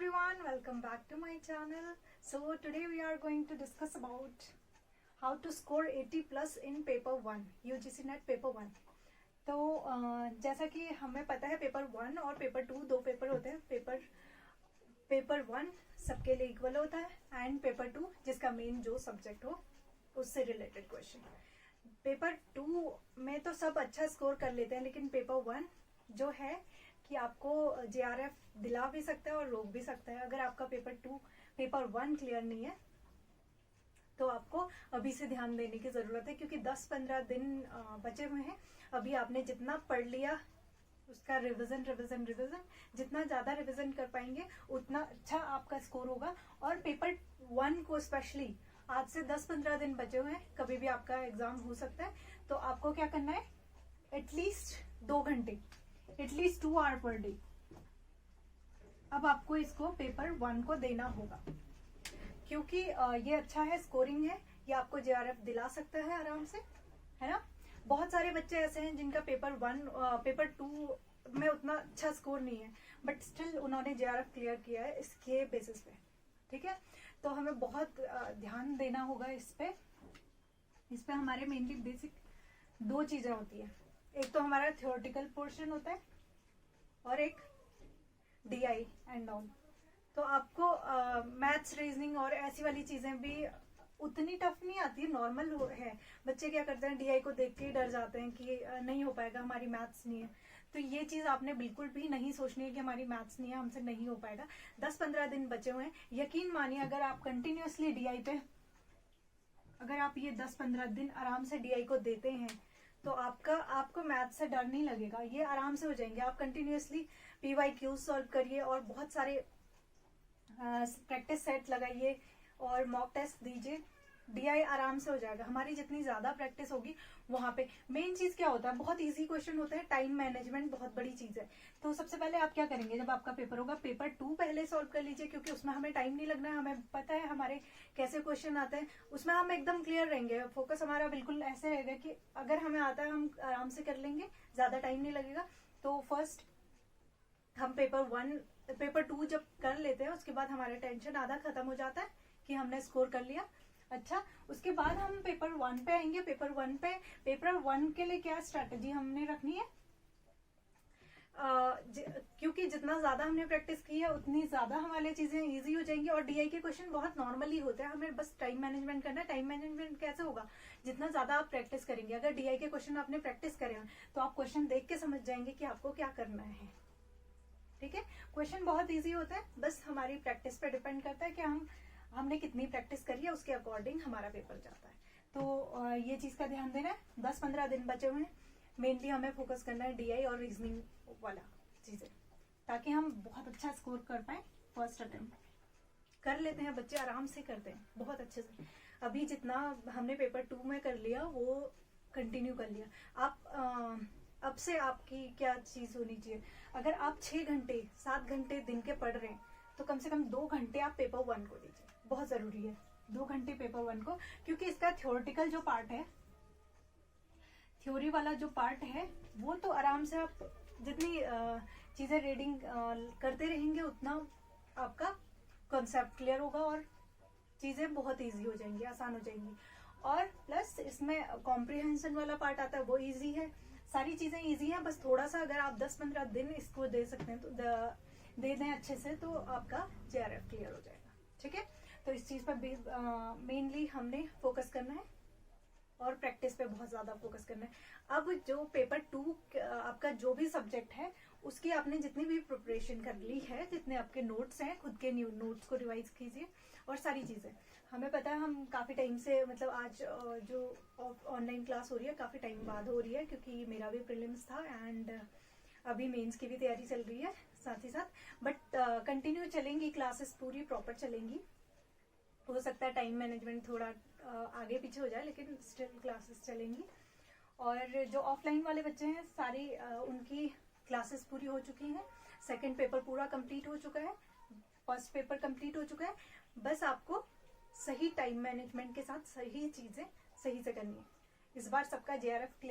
everyone, welcome back to my channel. So today we are going to discuss about how to score 80 plus in paper 1, UGC NET paper 1. तो जैसा कि हमें पता है paper 1 और paper 2 दो paper होते हैं. पेपर 1 सबके लिए इक्वल होता है एंड पेपर 2 जिसका मेन जो सब्जेक्ट हो उससे रिलेटेड क्वेश्चन. पेपर 2 में तो सब अच्छा स्कोर कर लेते हैं, लेकिन पेपर 1 जो है कि आपको JRF दिला भी सकता है और रोक भी सकता है. अगर आपका पेपर 1 क्लियर नहीं है तो आपको अभी से ध्यान देने की जरूरत है, क्योंकि 10-15 दिन बचे हुए हैं. अभी आपने जितना पढ़ लिया उसका रिवीजन जितना ज्यादा रिवीजन कर पाएंगे उतना अच्छा आपका स्कोर होगा. और पेपर 1 को स्पेशली आज से 10-15 दिन बचे हुए हैं, कभी भी आपका एग्जाम हो सकता है. तो आपको क्या करना है, एटलीस्ट 2 घंटे, एटलीस्ट 2 आवर पर डे. अब आपको इसको पेपर 1 को देना होगा, क्योंकि ये अच्छा है, स्कोरिंग है, ये आपको JRF दिला सकता है आराम से, है ना. बहुत सारे बच्चे ऐसे हैं जिनका पेपर 2 में उतना अच्छा स्कोर नहीं है, बट स्टिल उन्होंने JRF क्लियर किया है इसके बेसिस पे. ठीक है, तो हमें बहुत ध्यान देना होगा इस पे. हमारे मेनली बेसिक 2 चीजें होती है. एक तो हमारा थ्योरेटिकल पोर्शन होता है और एक DI एंड ऑल. तो आपको मैथ्स, रीजनिंग और ऐसी वाली चीजें भी उतनी टफ नहीं आती, नॉर्मल है. बच्चे क्या करते हैं, DI को देख के डर जाते हैं कि नहीं हो पाएगा, हमारी मैथ्स नहीं है. तो ये चीज आपने बिल्कुल भी नहीं सोचनी है कि हमारी मैथ्स नहीं है, हमसे नहीं हो पाएगा. 10-15 दिन बचे हुए हैं. यकीन मानिए, अगर आप कंटिन्यूअसली DI पे, अगर आप ये 10-15 दिन आराम से DI को देते हैं तो आपको मैथ से डर नहीं लगेगा, ये आराम से हो जाएंगे. आप कंटिन्यूअसली PYQ सॉल्व करिए और बहुत सारे प्रैक्टिस सेट लगाइए और मॉक टेस्ट दीजिए. DI आराम से हो जाएगा. हमारी जितनी ज्यादा प्रैक्टिस होगी वहां पे मेन चीज क्या होता है, बहुत इजी क्वेश्चन होता है. टाइम मैनेजमेंट बहुत बड़ी चीज है. तो सबसे पहले आप क्या करेंगे, जब आपका पेपर होगा, पेपर 2 पहले सॉल्व कर लीजिए, क्योंकि उसमें हमें टाइम नहीं लगना है. हमें पता है हमारे कैसे क्वेश्चन आते हैं, उसमें हम एकदम क्लियर रहेंगे. फोकस हमारा बिल्कुल ऐसे रहेगा कि अगर हमें आता है हम आराम से कर लेंगे, ज्यादा टाइम नहीं लगेगा. तो फर्स्ट हम पेपर 2 जब कर लेते हैं, उसके बाद हमारा टेंशन आधा खत्म हो जाता है कि हमने स्कोर कर लिया. अच्छा, उसके बाद हम पेपर 1 पे आएंगे. पेपर 1 के लिए क्या स्ट्रेटेजी हमने रखनी है, क्योंकि जितना ज्यादा हमने प्रैक्टिस की है उतनी ज्यादा हमारे चीजें इजी हो जाएंगी. और DI के क्वेश्चन बहुत नॉर्मली होते हैं, हमें बस टाइम मैनेजमेंट करना है. टाइम मैनेजमेंट कैसे होगा, जितना ज्यादा आप प्रैक्टिस करेंगे. अगर DI के क्वेश्चन आपने प्रैक्टिस करे हैं तो आप क्वेश्चन देख के समझ जाएंगे कि आपको क्या करना है. ठीक है, क्वेश्चन बहुत इजी होता है, बस हमारी प्रैक्टिस पे डिपेंड करता है कि हमने कितनी प्रैक्टिस करी है, उसके अकॉर्डिंग हमारा पेपर जाता है. तो ये चीज का ध्यान देना है. 10-15 दिन बचे हुए हैं, मेनली हमें फोकस करना है DI और रीजनिंग वाला चीजें, ताकि हम बहुत अच्छा स्कोर कर पाए. फर्स्ट अटेम्प्ट कर लेते हैं, बच्चे आराम से करते हैं बहुत अच्छे से. अभी जितना हमने पेपर 2 में कर लिया वो कंटिन्यू कर लिया. आप अब से आपकी क्या चीज होनी चाहिए, अगर आप 6 घंटे 7 घंटे दिन के पढ़ रहे हैं तो कम से कम 2 घंटे आप पेपर 1 को दीजिए. बहुत जरूरी है 2 घंटे पेपर 1 को, क्योंकि इसका थ्योरेटिकल जो पार्ट है, थ्योरी वाला जो पार्ट है, वो तो आराम से आप जितनी चीजें रीडिंग करते रहेंगे उतना आपका कॉन्सेप्ट क्लियर होगा और चीजें बहुत इजी हो जाएंगी, आसान हो जाएंगी. और प्लस इसमें कॉम्प्रिहेंशन वाला पार्ट आता है, वो इजी है. सारी चीजें इजी हैं, बस थोड़ा सा अगर आप 10-15 दिन इसको दे सकते हैं तो दे दें अच्छे से, तो आपका JRF क्लियर हो जाएगा. ठीक है, तो इस चीज पर मेनली हमने फोकस करना है और प्रैक्टिस पे बहुत ज्यादा फोकस करना है. अब जो पेपर 2 आपका जो भी सब्जेक्ट है, उसकी आपने जितनी भी प्रिपरेशन कर ली है, जितने आपके नोट्स हैं, खुद के न्यू नोट्स को रिवाइज कीजिए. और सारी चीजें हमें पता है, हम काफी टाइम से, मतलब आज जो ऑनलाइन क्लास हो रही है काफी टाइम बाद हो रही है, क्योंकि मेरा भी प्रीलिम्स था एंड अभी मेंस की भी तैयारी चल रही है साथ ही साथ. बट कंटिन्यू चलेंगी क्लासेस, पूरी प्रॉपर चलेंगी. हो सकता है टाइम मैनेजमेंट थोड़ा आगे पीछे हो जाए, लेकिन स्टिल क्लासेस चलेंगी. और जो ऑफलाइन वाले बच्चे हैं, सारी उनकी क्लासेस पूरी हो चुकी हैं. सेकंड पेपर पूरा कंप्लीट हो चुका है, फर्स्ट पेपर कंप्लीट हो चुका है. बस आपको सही टाइम मैनेजमेंट के साथ सही चीजें सही से करनी है. इस बार सबका JRF क्लियर